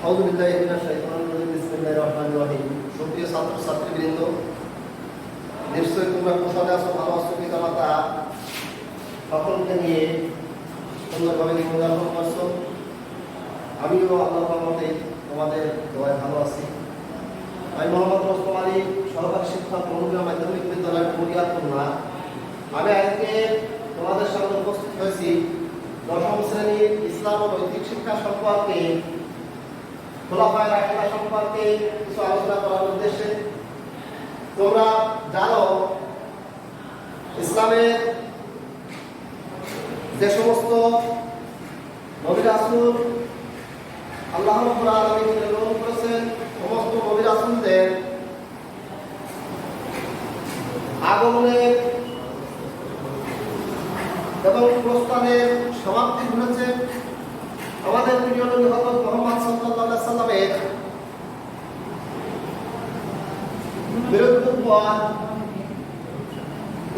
আউযু বিল্লাহি মিনাশ শাইতানির রাজিম বিসমিল্লাহির রহমানির রহিম। সুপ্রিয় ছাত্র ছাত্রীবৃন্দ, নিশ্চয়ই তোমরা কুশলে আছো, ভালো আছো। পিতামাতা সকলকে নিয়ে সুন্দরভাবে জীবনযাপন করছো। আমিও আল্লাহর রহমতে তোমাদের দোয়ায় ভালো আছি। আমি মোহাম্মদ রোস্তম আলী, সহকারী শিক্ষক, মনুগ্রাম মাধ্যমিক বিদ্যালয়ের বুনিয়াদপুর। আমি আজকে তোমাদের সামনে উপস্থিত হয়েছি দশম শ্রেণীর ইসলাম ও নৈতিক শিক্ষা সম্পর্কে, খোলাফায়ে রাশিদা সম্পর্কে কিছু আলোচনা করার উদ্দেশ্যে। তোমরা জানো, ইসলামের যে সমস্ত নবী রাসূল আল্লাহ রাব্বুল আলামিন প্রেরণ করেছেন, সমস্ত নবী রাসূলদের আগমনের এবং প্রস্থানের সমাপ্তি ঘটেছে আমাদের প্রিয় নবী হযরত মুহাম্মদ সাল্লাল্লাহু আলাইহি সাল্লামের বিরুদ্ধ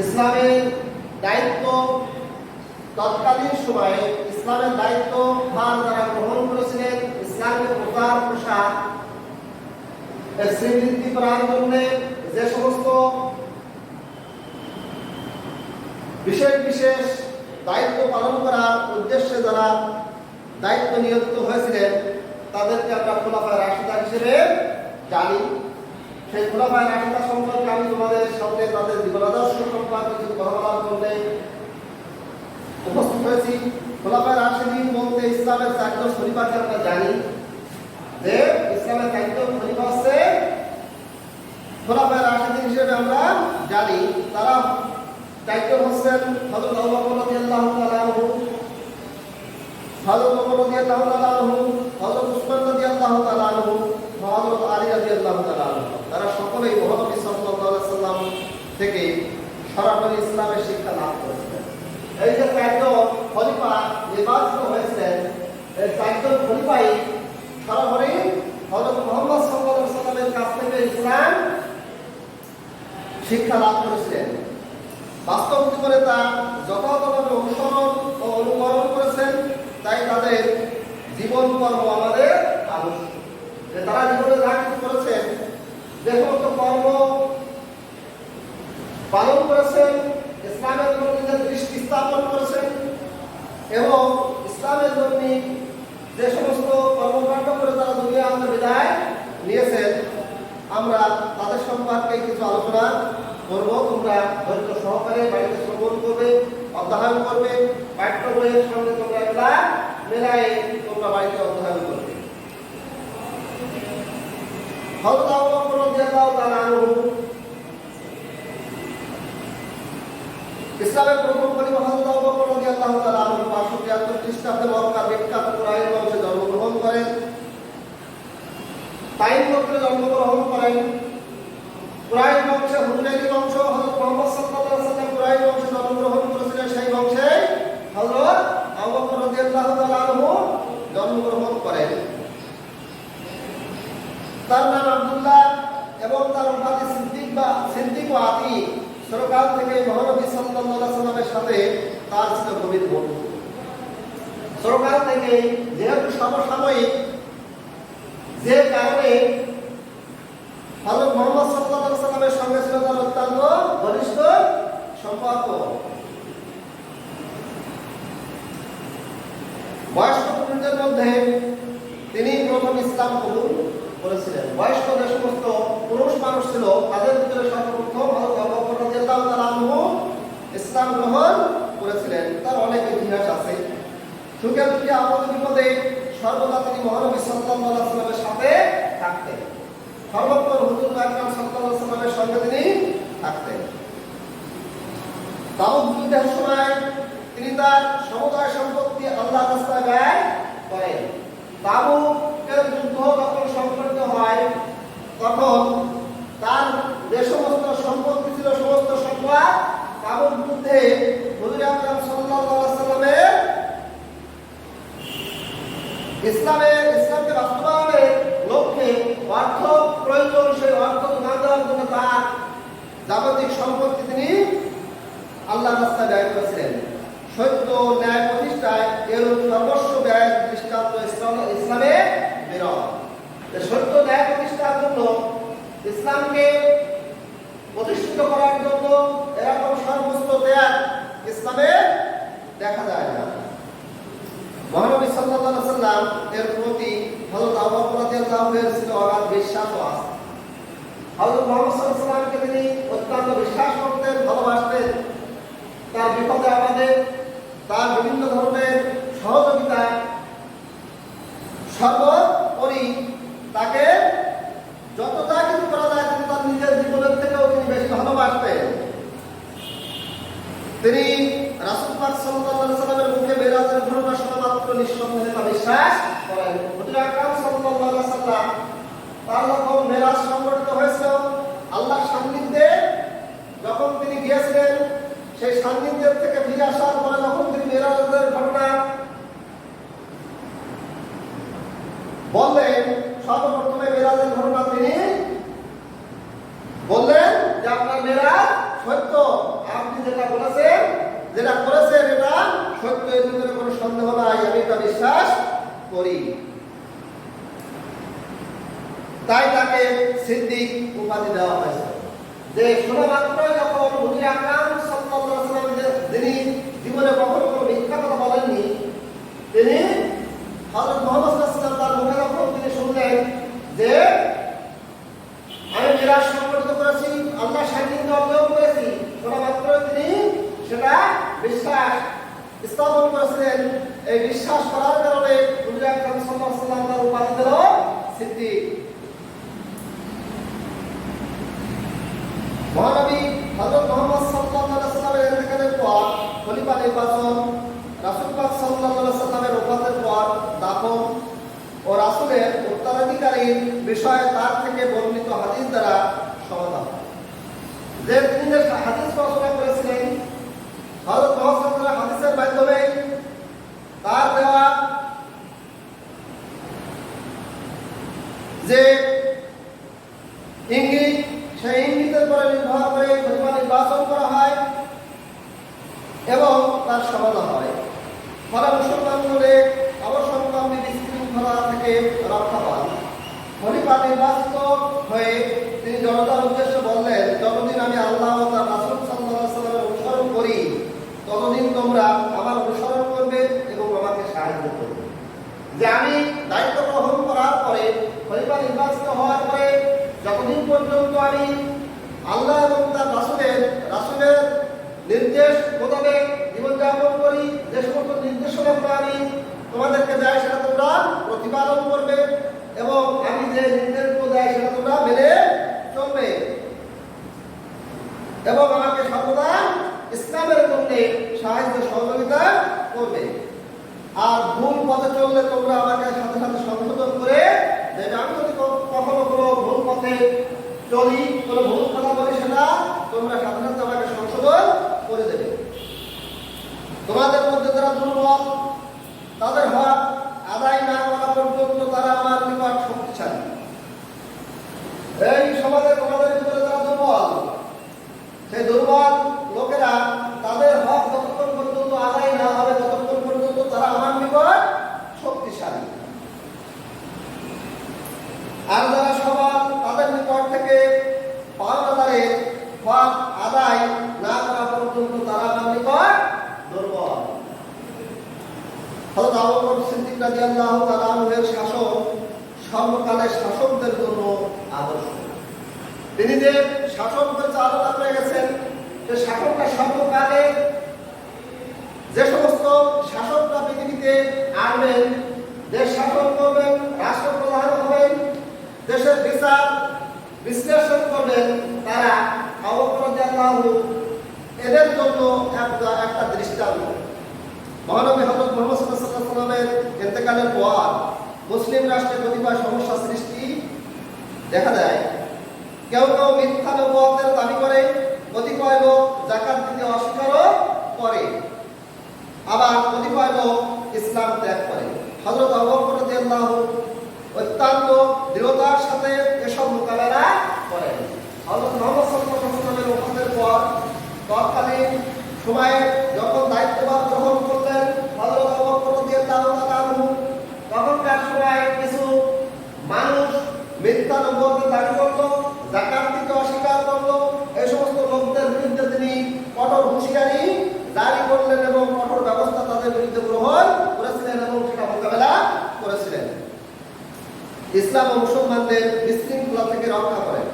ইসলামের দায়িত্ব তৎকালীন সময়ে ইসলামের দায়িত্ব ভার যারা গ্রহণ করেছিলেন, ইসলামের প্রচার প্রসার শ্রীবৃদ্ধি করার জন্য যে সমস্ত বিশেষ বিশেষ দায়িত্ব পালন করার উদ্দেশ্যে যারা দায়িত্ব নিয়োজিত হয়েছিলেন, তাদেরকে আমরা খোলাফায়ে রাশিদা হিসেবে জানি। সেই খোলাফায়ে রাশিদা সম্পর্কে আমি তোমাদের সামনে তাদের জীবনাদর্শ সম্পর্কে কিছু কথা বলার জন্য উপস্থিত হয়েছি। খোলাফায়ে রাশিদিন বলতে ইসলামের চারজন খলিফাকে আমরা জানি, যে ইসলামের চারজন খলিফা হচ্ছে খোলাফায়ে রাশিদিন হিসেবে আমরা জানি। তারা চারজন হচ্ছেন হযরত আবু বকর রাদিয়াল্লাহু তাআলা আনহু, হযরত ওমর রাদিয়াল্লাহু তাআলা আনহু, হযরত উসমান রাদিয়াল্লাহু তাআলা আনহু, হযরত আলী রাদিয়াল্লাহু তাআলা আনহু। তারা সকলেই মহানবী সাল্লাল্লাহু আলাইহি সাল্লাম থেকে সরাসরি ইসলামের শিক্ষা লাভ করেছিলেন। এই যে চারজন খলিফা নির্বাচিত হয়েছিলেন, এই চারজন খলিফাই সরাসরি হযরত মুহাম্মদ সাল্লাল্লাহু আলাইহি সাল্লামের কাছ থেকে ইসলাম শিক্ষা লাভ করেছিলেন। বাস্তব জীবনে তা যথাযথভাবে অনুসরণ ও অনুকরণ করেছেন। তাই তাদের জীবন কর্ম আমাদের আবশ্যক, যে তারা জীবনে যা কিছু করেছেন, যে সমস্ত কর্ম পালন করেছেন, ইসলামের জন্য নিজের দৃষ্টি স্থাপন করেছেন এবং ইসলামের জন্য যে সমস্ত কর্মকাণ্ড করে তারা দুনিয়া আমাদের বিদায় নিয়েছেন, আমরা তাদের সম্পর্কে কিছু আলোচনা করবো। তোমরা ধৈর্য সহকারে বাড়িতে শ্রবণ করবে, অধ্যয়ন করবে, পাঠ্য বইয়ের সঙ্গে তোমরা এগুলা মেলায় তোমরা বাড়িতে অধ্যয়ন করবে। হযরত আবু বকর রাদিয়াল্লাহু তাআলা আনহু ইসলামের প্রথম খলিফা। হযরত আবু বকর রাদিয়াল্লাহু তাআলা আনহু 573 খ্রিস্টাব্দে মক্কার বিখ্যাত কুরাইশ বংশে জন্মগ্রহণ করেন। তাইম গোত্রে জন্মগ্রহণ করেন। কুরাইশ বংশে হুজাইলি বংশ, হযরত মুহাম্মদ সাল্লাল্লাহু আলাইহি ওয়াসাল্লাম কুরাইশ বংশে জন্মগ্রহণ করেছিলেন। সেই বংশে হযরত আবু বকর রাদিয়াল্লাহু তাআলা আনহু জন্মগ্রহণ করেন। তার নাম আব্দুল্লাহ এবং তার উপাধি সিদ্দিক ও আতিক। ছোটকাল থেকে মহানবী সাল্লাল্লাহু আলাইহি ওয়াসাল্লামের সাথে তার ছিল গভীর বন্ধুত্ব। ছোটকাল থেকে, যেহেতু সমসাময়িক, যে কারণে হযরত মুহাম্মদ সাল্লাল্লাহু আলাইহি ওয়াসাল্লামের সঙ্গে ছিল তার অত্যন্ত ঘনিষ্ঠ সম্পর্ক। বয়স্ক পুরুষদের মধ্যে তিনি প্রথম ইসলাম কবুল করেছিলেন। বয়স্ক যে সমস্ত পুরুষ মানুষ ছিল, তাদের ভিতরে সর্বপ্রথম হযরত আবু বকর রাদিয়াল্লাহু তাআলা আনহু ইসলাম গ্রহণ করেছিলেন। তার অনেক ইতিহাস আছে। সুখে দুঃখে আপদে বিপদে সর্বদা তিনি মহানবী সাল্লাল্লাহু আলাইহি ওয়াসাল্লামের সাথে থাকতেন। সর্বত্র হুজুর আকরাম সাল্লাল্লাহু আলাইহি ওয়াসাল্লামের সঙ্গে তিনি থাকতেন। তাবুক যুদ্ধের সময় তিনি তার সমুদায় সম্পত্তি আল্লাহর রাস্তায় ব্যয় করেন। তাবুকের যুদ্ধ যখন সংঘটিত হয়, তখন তার যে সমস্ত সম্পত্তি ছিল, সমস্ত সম্পদ তাবুক যুদ্ধে হুজুর আকরাম সাল্লাল্লাহু আলাইহি ওয়াসাল্লামের ইসলামকে বাস্তবায়নের লক্ষ্যে অর্থ প্রয়োজন, সেই অর্থ না দেওয়ার জন্য তার যাবতীয় সম্পত্তি তিনি আল্লাহর রাস্তায় ব্যয় করেছিলেন। সত্য ন্যায় প্রতিষ্ঠায় এর সর্বস্ব ব্যয়ের দৃষ্টান্ত ইসলামে বিরল। সত্য ন্যায় প্রতিষ্ঠার জন্য, ইসলামকে প্রতিষ্ঠিত করার জন্য এরকম সর্বোচ্চ ত্যাগ ইসলামে দেখা যায় না। মহানবী সাল্লাল্লাহু আলাইহি সাল্লাম এর প্রতি হযরত আবু বকর রাদিয়াল্লাহু আনহু এর ছিল অগাধ বিশ্বাস ও আস্থা। হযরত মুহাম্মদ সাল্লাল্লাহু আলাইহি সাল্লামকে তিনি অত্যন্ত বিশ্বাস করতেন, ভালোবাসতেন। তার বিপদে আপদে, তার বিভিন্ন ধরনের সহযোগিতা, সর্বোপরি তাকে যত যা কিছু করা যায় তিনি তার নিজের জীবনের থেকেও তিনি বেশি ভালোবাসতেন। তিনি রাসূল পাক সাল্লাল্লাহু আলাইহি সাল্লামের মুখে মেরাজের ঘটনা শোনা মাত্র নিঃসন্দেহে তা বিশ্বাস করেন। হুজুর আকরাম সাল্লাল্লাহু আলাইহি সাল্লাম তার যখন মেরাজ সংঘটিত হয়েছিল, আল্লাহর সান্নিধ্যে যখন তিনি গিয়েছিলেন, সেই সান্নিধ্যের থেকে ফিরে আসার পরে যখন তিনি মেরাজের ঘটনা বললেন, সর্বপ্রথমে মেরাজের ঘটনা তিনি বললেন যে আপনার মেরাজ সত্য, আপনি যেটা বলেছেন, যেটা করেছেন এটা সত্য, এর ভিতরে কোনো সন্দেহ নাই, আমি এটা বিশ্বাস করি। তাই তাকে সিদ্দিক উপাধি দেওয়া হয়েছে। যে শোনা মাত্রই যখন হুজুর আকরাম সাল্লাল্লাহু আলাইহি ওয়াসাল্লাম, যিনি জীবনে কখনো কোনো মিথ্যা কথা বলেননি, তিনি হযরত মুহাম্মদ সাল্লাল্লাহু আলাইহি ওয়াসাল্লাম তার মুখে যখন তিনি শুনলেন যে আমি মেরাজ সংগঠিত করেছি, আল্লাহ সান্নিধ্য অর্জন করেছি, শোনা মাত্রই তিনি সেটা বিশ্বাস স্থাপন করেছিলেন। এই বিশ্বাস করার কারণে হুজুর আকরাম সাল্লাল্লাহু আলাইহি ওয়াসাল্লাম তার উপাধি দিল সিদ্দিক। মহানবী হযরত মুহাম্মদ সাল্লাল্লাহু আলাইহি ওয়াসাল্লামের ইন্তেকালের পর খলিফা নির্বাচন, রাসূল পাক সাল্লাল্লাহু আলাইহি ওয়াসাল্লামের ওফাতের পর দাফন ও রাসূলের উত্তরাধিকারীর বিষয়ে তার থেকে বর্ণিত হাদিস দ্বারা সমাধান। যে তিনি যে হাদিস রচনা করেছিলেন, হযরত মুহাম্মদ সাল্লাল্লাহু আলাইহি ওয়াসাল্লাম হাদিসের মাধ্যমে তার দেওয়া যে ইঙ্গিত, সেই ইঙ্গিতের পরে নির্ভর করে খলিফা নির্বাচন করা হয় এবং তার সমাধান হয়। ফলে মুসলমানদের অবসম্ভাবী বিশৃঙ্খলা থেকে রক্ষা পান। খলিফা নির্বাচিত হয়ে তিনি জনতার উদ্দেশ্যে বললেন, যতদিন আমি আল্লাহ ও তার রাসূল সাল্লাল্লাহু আলাইহি ওয়াসাল্লামের অনুসরণ করি, ততদিন তোমরা আমার অনুসরণ করবে এবং আমাকে সাহায্য করবে। যে আমি দায়িত্ব গ্রহণ করার পরে, খলিফা নির্বাচিত হওয়ার পরে যতদিন পর্যন্ত আমি আল্লাহ এবং তার রাসূলের নির্দেশ মোতাবেক জীবনযাপন করি, যে সমস্ত নির্দেশনা আমি তোমাদেরকে দেয় সেটা তোমরা প্রতিপালন করবে এবং আমি যে নির্দেশগুলো দেয় সেটা তোমরা মেনে চলবে এবং আমাকে সর্বদা ইসলামের জন্য সাহায্য সহযোগিতা করবে। আর ভুল পথে চললে তোমরা আমাকে সাথে সাথে সংশোধন করে দেবে। আমি যদি কখনো কোনো ভুল পথে চলি, কোনো ভুল কথা বলি, সেটা তোমরা সাথে সাথে আমাকে সংশোধন করে দেবে। তোমাদের মধ্যে যারা দুর্বল, তাদের হক আদায় না করা পর্যন্ত তারা আমার নিকট শক্তিশালী। এই সমাজে তোমাদের ভিতরে যারা দুর্বল, সেই দুর্বল লোকেরা তাদের হক যতক্ষণ পর্যন্ত আদায় না হবে, ততক্ষণ পর্যন্ত তারা আমার নিকট শক্তিশালী। আর যারা সবল, তাদের নিকট থেকে পাওনাদারের হক আদায় না করা পর্যন্ত তারা আমার নিকট দুর্বল। হযরত আবু বকর সিদ্দিক রাদিয়াল্লাহু তাআলা আনহুর শাসন সর্বকালের শাসকদের জন্য আদর্শ। তিনি যে শাসন পরিচালনা করে গেছেন, সে শাসনটা সর্বকালে যে সমস্ত শাসকরা পৃথিবীতে আসবেন, দেশ শাসন করবেন, রাষ্ট্রপ্রধান হবেন, দেশের বিচার বিশ্লেষণ করবেন, তারা আবু বকর রাদিয়াল্লাহু এদের জন্য একটা দৃষ্টান্ত। মহানবী হযরত মুহাম্মদ সাল্লাল্লাহু আলাইহি ওয়াসাল্লামের ইন্তেকালের পর মুসলিম রাষ্ট্রে কতিপয় সমস্যা সৃষ্টি দেখা যায়। কেউ কেউ মিথ্যা নবুয়তের দাবি করে, কতিপয় লোক যাকাত দিতে অস্বীকার করে, আবার কতিপয় লোক ইসলাম ত্যাগ করে। হযরত আবু বকর রাদিয়াল্লাহু অত্যন্ত দৃঢ়তার সাথে এসব মোকাবেলা করেন। হযরত মুহাম্মদ সাল্লাল্লাহু আলাইহি ওয়াসাল্লামের ওফাতের পর তৎকালীন সময়ে যখন দায়িত্বভার গ্রহণ করলেন হযরত আবু বকর রাদিয়াল্লাহু তাআলা আনহু, তখনকার সময় কিছু মানুষ ইসলাম ও মুসলমানদের বিশৃঙ্খলা থেকে রক্ষা করেন।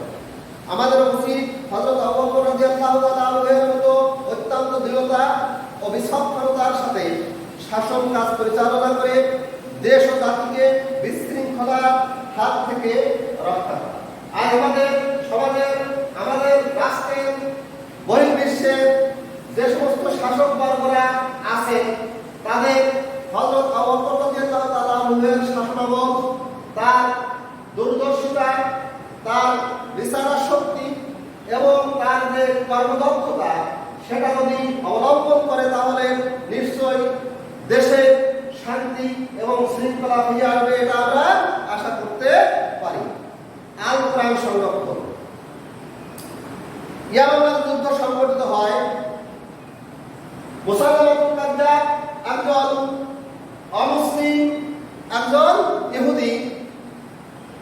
আমাদের উচিত হযরত আবু বকর রাদিয়াল্লাহু তাআলা আনহু-এর মতো অত্যন্ত দৃঢ়তা ও বিচক্ষণতার সাথে শাসন কাজ পরিচালনা করে দেশ ও জাতিকে বিশৃঙ্খলার হাত থেকে রক্ষা করা। আর আমাদের সমাজের, আমাদের রাষ্ট্রের, বহির্বিশ্বের যে সমস্ত শাসক বর্গরা আছে তাদের হযরত আবু বকর রাদিয়াল্লাহু তাআলা আনহু-এর শাসনামল, তার দূরদর্শিতা, তার বিচার শক্তি এবং তার যে কর্মদক্ষতা সেটা যদি অবলম্বন করে তাহলে নিশ্চয়ই দেশে শান্তি এবং শৃঙ্খলা ফিরে আসবে, এটা আমরা আশা করতে পারি। আল কোরআন সংরক্ষণ। ইয়ামামার যুদ্ধ সংগঠিত হয়। মুসাইলামাতুল কাযযাব একজন অমুসলিম, একজন ইহুদি,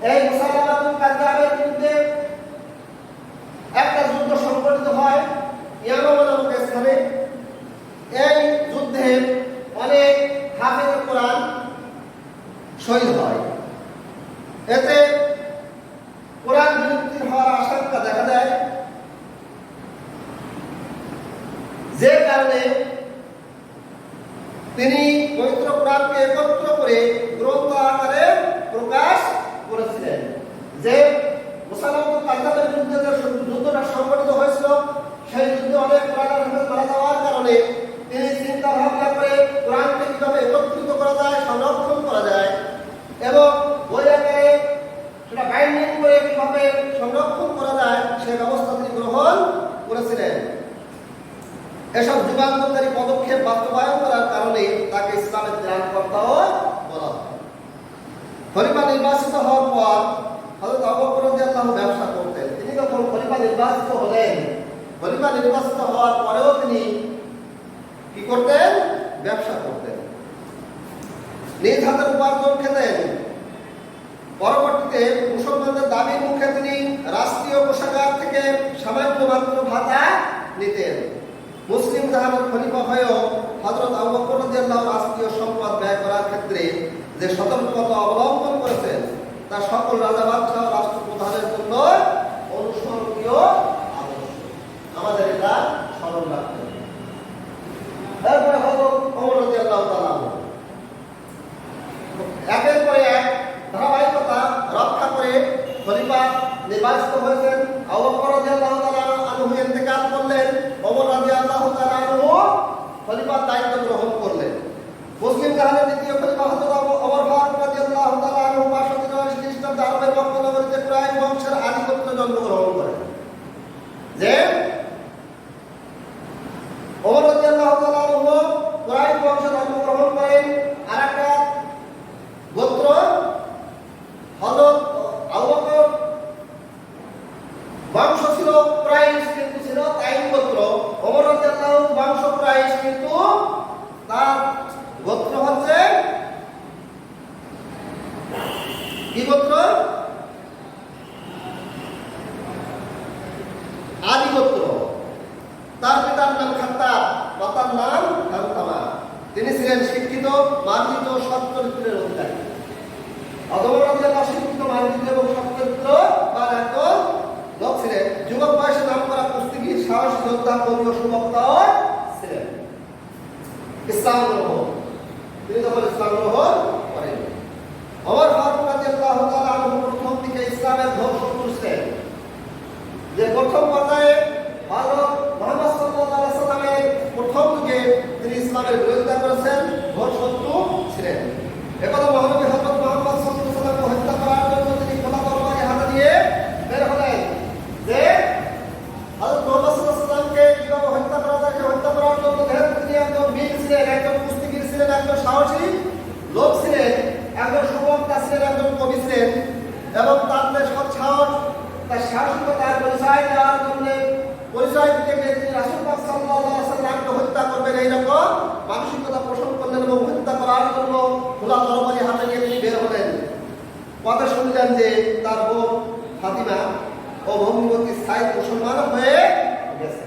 এই মুসাইলামাতুল কাযযাবের বিরুদ্ধে একটা যুদ্ধ সংগঠিত হয় ইয়ামামা নামক স্থানে। এই যুদ্ধে অনেক হাফেজ কোরআন শহীদ হয়। এতে কোরআন বিলুপ্তি হওয়ার আশঙ্কা দেখা দেয়, যে কারণে তিনি পবিত্র কোরআনকে একত্র করে গ্রন্থ আকারে প্রকাশ করেছিলেন। যে মুসাইলামাতুল কাযযাবের বিরুদ্ধে যে যুদ্ধটা সংগঠিত হয়েছিল সেই যুদ্ধে অনেক কোরআনের হাফেজ মারা যাওয়ার কারণে তিনি চিন্তা ভাবনা করে কোরআনকে কিভাবে একত্রিত করা যায়, সংরক্ষণ করা যায় এবং বই আকারে সেটা বাইন্ডিং করে কিভাবে সংরক্ষণ করা যায় সেই ব্যবস্থা তিনি গ্রহণ করেছিলেন। এসব যুগান্তকারী পদক্ষেপ বাস্তবায়ন করার কারণে তাকে ইসলামের ত্রাণকর্তাও বলা হয়। খলিফা নির্বাচিত হওয়ার পর হযরত আবু বকর রাদিয়াল্লাহু ব্যবসা করতেন। তিনি যখন খলিফা নির্বাচিত হলেন, খলিফা নির্বাচিত হওয়ার পরেও তিনি কি করতেন? ব্যবসা করতেন, নিজ হাতের উপার্জন খেতেন। পরবর্তীতে মুসলমানদের দাবির মুখে তিনি রাষ্ট্রীয় কোষাগার থেকে সামান্য মাত্র ভাতা নিতেন। মুসলিম জাহানের খলিফা হয়েও হযরত আবু বকর রাদিয়াল্লাহু রাষ্ট্রীয় সম্পদ ব্যয় করার ক্ষেত্রে যে সতর্কতা অবলম্বন করেছেন তা সকল রাজা বাদশাহ রাষ্ট্রপ্রধানের জন্য অনুসরণীয় আদর্শ। আমাদের এটা স্মরণ রাখতে হবে। তারপরে হযরত ওমর রাদিয়াল্লাহু তাআলা একের পর এক ধারাবাহিকতা রক্ষা করে খলিফা নির্বাচিত হয়েছেন। আবু বকর রাদিয়াল্লাহু তাআলা আনহু ইন্তেকাল করলেন, ওমর রাদিয়াল্লাহু তাআলা আনহু খলিফার দায়িত্ব গ্রহণ করলেন। মুসলিম জাহানের দ্বিতীয় খলিফা হযরত ওমর ফারুক রাদিয়াল্লাহু তাআলা আনহু 583 খ্রিস্টাব্দে আরবের মক্কা নগরীতে কুরাইশ বংশের আধিপত্য জন্মগ্রহণ করেন। যে ওমর রাদিয়াল্লাহু তাআলা আনহু কুরাইশ বংশে জন্মগ্রহণ করেন। আরেকটা গোত্র হযরত আবু বকর বংশ ছিল কুরাইশ, কিন্তু ছিল তাইম গোত্র। ওমর রাদিয়াল্লাহু বংশ কুরাইশ, কিন্তু তার গোত্র হচ্ছে কি গোত্র? আদি গোত্র। তার পিতার নাম খাত্তাব, মাতার নাম খানতামা। তিনি ছিলেন শিক্ষিত, মার্জিত, সৎ চরিত্রের অধিকারী। ওমর রাদিয়াল্লাহু শিক্ষিত, মার্জিত এবং সৎ চরিত্র বা একজন লোক ছিলেন। যুবক বয়সে নামকরা কুস্তিগীর, সাহসী যোদ্ধা, কবি ও সুবক্তাও ছিলেন। ইসলাম গ্রহণ, তিনি যখন ইসলাম গ্রহণ করেন, ওমর ফারুক রাদিয়াল্লাহু তাআলা আনহু প্রথম দিকে ইসলামের ঘোর শত্রু ছিলেন। যে প্রথম পর্যায়ে হযরত মুহাম্মদ সাল্লাল্লাহু আলাইহি সাল্লামের প্রথম যুগে তিনি ইসলামের বিরোধিতা করেছেন, ঘোর শত্রু ছিলেন। একদা মহানবী হযরত মুহাম্মদ সাল্লাল্লাহু আলাইহি সাল্লামকে হত্যা করার জন্য তিনি খোলা তরবারি হাতে নিয়ে বের হলেন। যে হযরত মুহাম্মদ সাল্লাল্লাহু আলাইহি সাল্লামকে কিভাবে হত্যা করা যায়, হত্যা করার জন্য তিনি একজন বীর ছিলেন, একজন কুস্তিগীর ছিলেন, একজন সাহসী লোক ছিলেন, একজন সুবক্তা ছিলেন, একজন কবি ছিলেন এবং তার যে সৎসাহস, তার সাহসিকতার পরিচয় দেওয়ার জন্য পরিচয় দিতে গিয়ে তিনি রাসূল পাক সাল্লাল্লাহু আলাইহি সাল্লামকে হত্যা করবেন এইরকম মানসিকতা পোষণ করলেন এবং হত্যা করার জন্য খোলা তরবারি হাতে নিয়ে তিনি বের হলেন। কথা শুনলেন যে তার বোন ফাতিমা ও ভগ্নিপতি সাইদ মুসলমান হয়ে গেছে।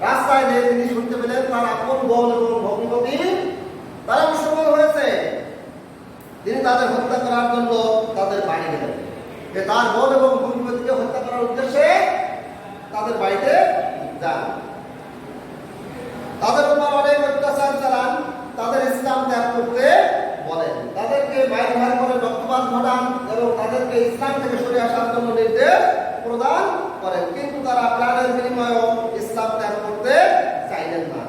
রাস্তায় যে তিনি শুনতে পেলেন তার আপন বোন এবং ভগ্নিপতি তারা মুসলমান হয়েছে। তিনি তাদের হত্যা করার জন্য তাদের বাড়ি যে তার বোন এবং ভগ্নিপতিকে হত্যা করার উদ্দেশ্যে তাদের বাড়িতে যান, তাদের উপর অনেক অত্যাচার চালান, তাদের ইসলাম ত্যাগ করতে বলেন, তাদেরকে মারধর করে রক্তপাত ঘটান এবং তাদেরকে ইসলাম থেকে সরে আসার জন্য নির্দেশ প্রদান করেন। কিন্তু তারা প্রাণের বিনিময়েও ইসলাম ত্যাগ করতে চাইলেন না।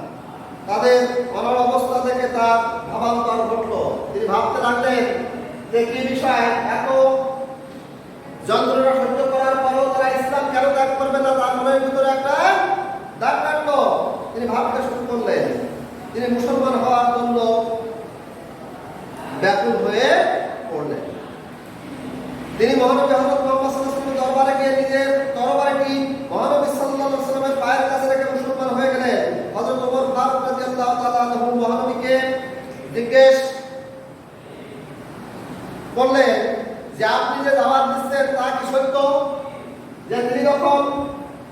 তাদের অনড় অবস্থা থেকে তার ভাবান্তর ঘটল। তিনি ভাবতে লাগলেন যে কি বিষয়, এত যন্ত্রণা সহ্য করার পরও তারা ইসলাম কেন ত্যাগ করবে না, তার মনের ভিতরে একটা দাগ কাটলো। তিনি ভাবতে শুরু করলেন। তিনি মুসলমান হওয়ার জন্য ব্যাকুল হয়ে পড়লেন। তিনি মহানবী হযরত মুহাম্মদ সাল্লাল্লাহু আলাইহি ওয়াসাল্লামের দরবারে গিয়ে নিজের তরবারিটি মহানবী সাল্লাল্লাহু আলাইহি ওয়াসাল্লামের পায়ের কাছে রেখে মুসলমান হয়ে গেলেন। হযরত ওমর ফারুক রাদিয়াল্লাহু তাআলা আনহু মহানবীকে জিজ্ঞেস করলেন যে আপনি যে দাওয়াত দিচ্ছেন তা কি সত্য? যে তিনি যখন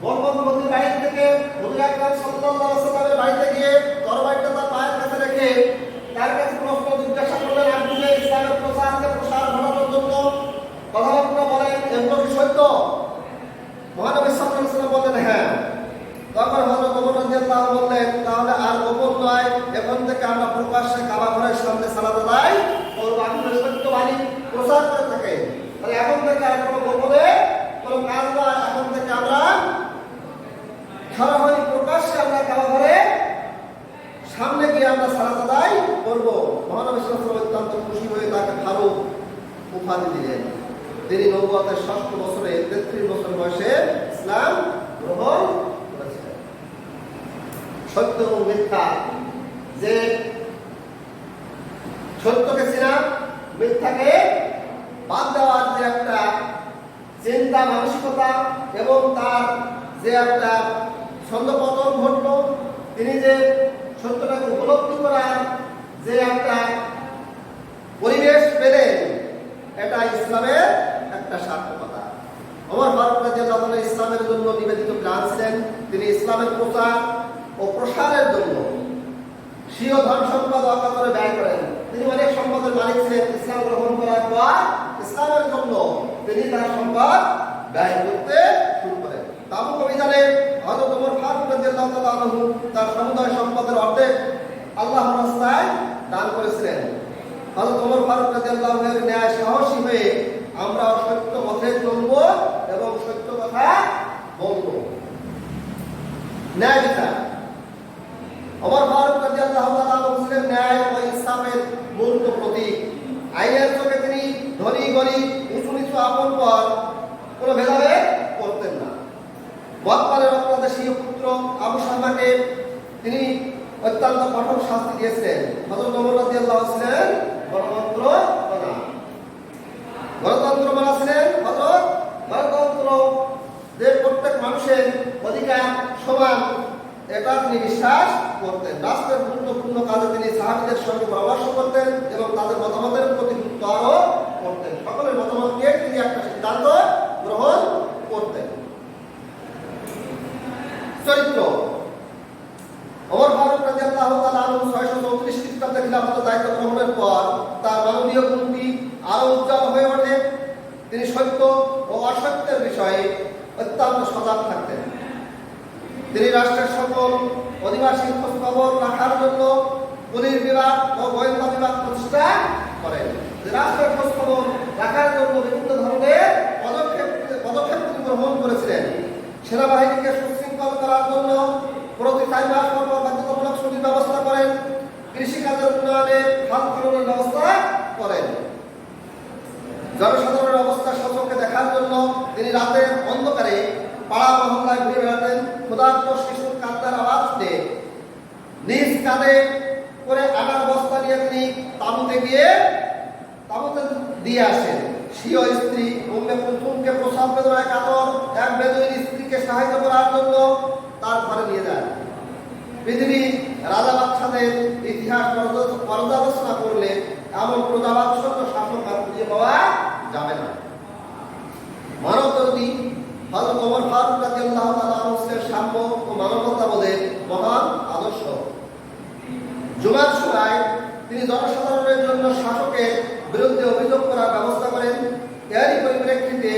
বরকতমতির বাড়ি থেকে হুজুর আকরাম সাল্লাল্লাহু আলাইহি ওয়াসাল্লামের বাড়িতে গিয়ে তরবারিটা তার পায়ের কাছে রেখে তার কাছে প্রশ্ন জিজ্ঞাসা করলেন, আপনি যে ইসলামের প্রসার ঘটানোর জন্য কথাবার্তা বলেন, এগুলো কি সত্য? মহানবী সাল্লাল্লাহু আলাইহি ওয়াসাল্লাম বললেন হ্যাঁ। তখন হযরত ওমর রাদিয়াল্লাহু বললেন, তাহলে আর গোপন নয়, এখন থেকে আমরা প্রকাশ্যে কাবা ঘরের সামনে সালাত আদায় করব। আপনি সত্যবাদী প্রচার করে থাকেন, তাহলে এখন থেকে আর কোনো গোপনে কোনো কাজ নয়, এখন থেকে আমরা সরাসরি প্রকাশ্যে আমরা কাবা ঘরে সামনে গিয়ে আমরা সালাত আদায় করব। মহানবী সাল্লাল্লাহু আলাইহি ওয়াসাল্লাম অত্যন্ত খুশি হয়ে তাকে ফারুক উপাধি দিলেন। তিনি নবুয়তের ৬০ বছরে ৩৩ বছর বয়সে ইসলাম গ্রহণ করেছিলেন। সত্য এবং মিথ্যা, যে সত্যকে চেনা, মিথ্যাকে বাদ দেওয়ার যে একটা চিন্তা মানসিকতা এবং তার যে একটা ছন্দপতন ঘটল, তিনি যে সত্যটাকে উপলব্ধি করার যে একটা পরিবেশ পেলেন, এটা ইসলামের একটা সার্থকতা। ওমর ফারুক রাদিয়াল্লাহু আনহু ইসলামের জন্য নিবেদিত প্রাণ ছিলেন। তিনি ইসলামের প্রচার ও প্রসারের জন্য স্বীয় ধন সম্পদ অকাতরে ব্যয় করেন। তিনি অনেক সম্পদের মালিক ছিলেন। ইসলাম গ্রহণ করার পর ইসলামের জন্য তিনি তার সম্পদ ব্যয় করতে শুরু করেন। তাবুক অভিযানে হযরত ওমর ফারুক রাদিয়াল্লাহু তাআলা আনহু তার সমুদয় সম্পদের অর্ধেক আল্লাহর রাস্তায় দান করেছিলেন। হযরত ওমর ফারুক রাদিয়াল্লাহু আনহু ন্যায় সাহসী হয়ে আমরা সত্য পথে চলব এবং সত্য কথা বলব। ন্যায় বিচার, ওমর ফারুক রাদিয়াল্লাহু তাআলা আনহু ছিলেন ন্যায় ও ইনসাফের মূর্ত প্রতীক। আইনের চোখে তিনি ধনী গরিব, উঁচু নিচু, আপন পর কোনো ভেদাভেদ করতেন না। বদকালের অপরাধে স্বীয় পুত্র আবু শামাকে তিনি অত্যন্ত কঠোর শাস্তি দিয়েছিলেন। হযরত ওমর রাদিয়াল্লাহু আনহু ছিলেন গণতন্ত্র মানা ছিলেন। হযরত গণতন্ত্র যে প্রত্যেক মানুষের অধিকার সমান, এটা তিনি বিশ্বাস করতেন। রাষ্ট্রের গুরুত্বপূর্ণ কাজে তিনি সাহাবীদের সঙ্গে পরামর্শ করতেন এবং তাদের মতামতের প্রতি গুরুত্ব আরোপ করতেন। সকলের মতামত নিয়ে তিনি একটা সিদ্ধান্ত গ্রহণ করতেন। চরিত্র, ওমর ফারুক রাদিয়াল্লাহু তাআলা আনহু ৬৩৪ খ্রিস্টাব্দে খিলাফত দায়িত্ব গ্রহণের পর তার মানবীয় গুণটি আরো উজ্জ্বল হয়ে ওঠে। তিনি সত্য ও অসত্যের বিষয়ে অত্যন্ত সজাগ থাকতেন। তিনি রাষ্ট্রের সকল অধিবাসী খোঁজ খবর রাখার জন্য পুলিশ বিভাগ ও গোয়েন্দা বিভাগ প্রতিষ্ঠা করেন। রাষ্ট্রের খোঁজ খবর রাখার জন্য বিভিন্ন ধরনের পদক্ষেপ তিনি গ্রহণ করেছিলেন। সেনাবাহিনীকে সুশৃঙ্খল করার জন্য প্রতি ৪ মাস পর বাধ্যতামূলক ছুটির ব্যবস্থা করেন। কৃষিকাজের উন্নয়নে খাল খননের ব্যবস্থা করেন। জনসাধারণের অবস্থা সচক্ষে দেখার জন্য তিনি রাতের অন্ধকারে পাড়া মহল্লায় ঘুরে বেড়াতেন। ক্ষুধার্ত শিশুর কান্নার আওয়াজ শুনে নিজ কাঁধে করে আটার বস্তা নিয়ে তিনি তাঁবুতে দিয়ে আসেন। স্বীয় স্ত্রী উম্মে কুলথুমকে প্রসব বেদনায় কাতর এক বেদুইন স্ত্রীকে সাহায্য করার জন্য তার ঘরে নিয়ে যান। পৃথিবীর রাজা বাদশাদের ইতিহাস পর্যালোচনা করলে এমন প্রজাবাৎসল্য শাসক আর খুঁজে পাওয়া যাবে না। মানবদর্দী হযরত ওমর ফারুক রাদিয়াল্লাহু তাআলা আনহু সাম্য ও মানবতাবোধের মহান আদর্শ। জুমার সময় তিনি জনসাধারণের জন্য শাসকের বিরুদ্ধে অভিযোগ করার ব্যবস্থা করেন। এরই পরিপ্রেক্ষিতে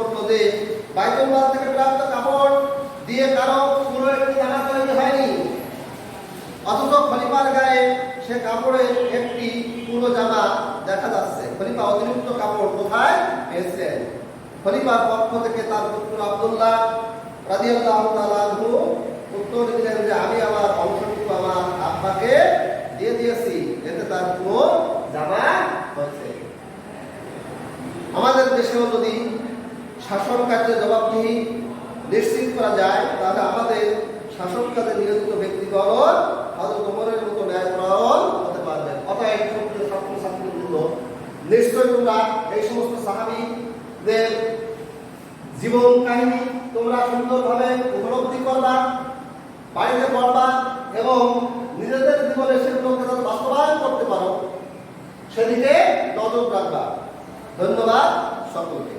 করলো যে বাইতুল মাল থেকে প্রাপ্ত কাপড় দিয়ে কারো পুরো একটি জামা তৈরি হয়নি, অথচ খলিফার গায়ে সে কাপড়ের একটি পুরো জামা দেখা যাচ্ছে। খলিফা অতিরিক্ত কাপড় কোথায় পেয়েছেন? খলিফার পক্ষ থেকে তার পুত্র আব্দুল্লাহ রাদিয়াল্লাহু তাআলা আনহু উত্তর দিলেন যে আমি আমার অংশটুকু আমার আব্বাকে দিয়ে দিয়েছি, এতে তার পুরো জামা হয়েছে। আমাদের দেশেও যদি শাসন কার্যে জবাবদিহি নিশ্চিত করা যায় তাহলে আমাদের শাসন কাজে নিয়োজিত ব্যক্তিগণ হযরত ওমরের মতো ন্যায়পরায়ণ হতে পারবেন। অতএব সুপ্রিয় ছাত্রছাত্রীবৃন্দ, নিশ্চয় তোমরা এই সমস্ত সাহাবীদের জীবন কাহিনী তোমরা সুন্দরভাবে উপলব্ধি করবা, বাড়িতে পড়বা এবং নিজেদের জীবনে সেগুলোকে যাতে বাস্তবায়ন করতে পারো সেদিকে নজর রাখবা। ধন্যবাদ সকলকে।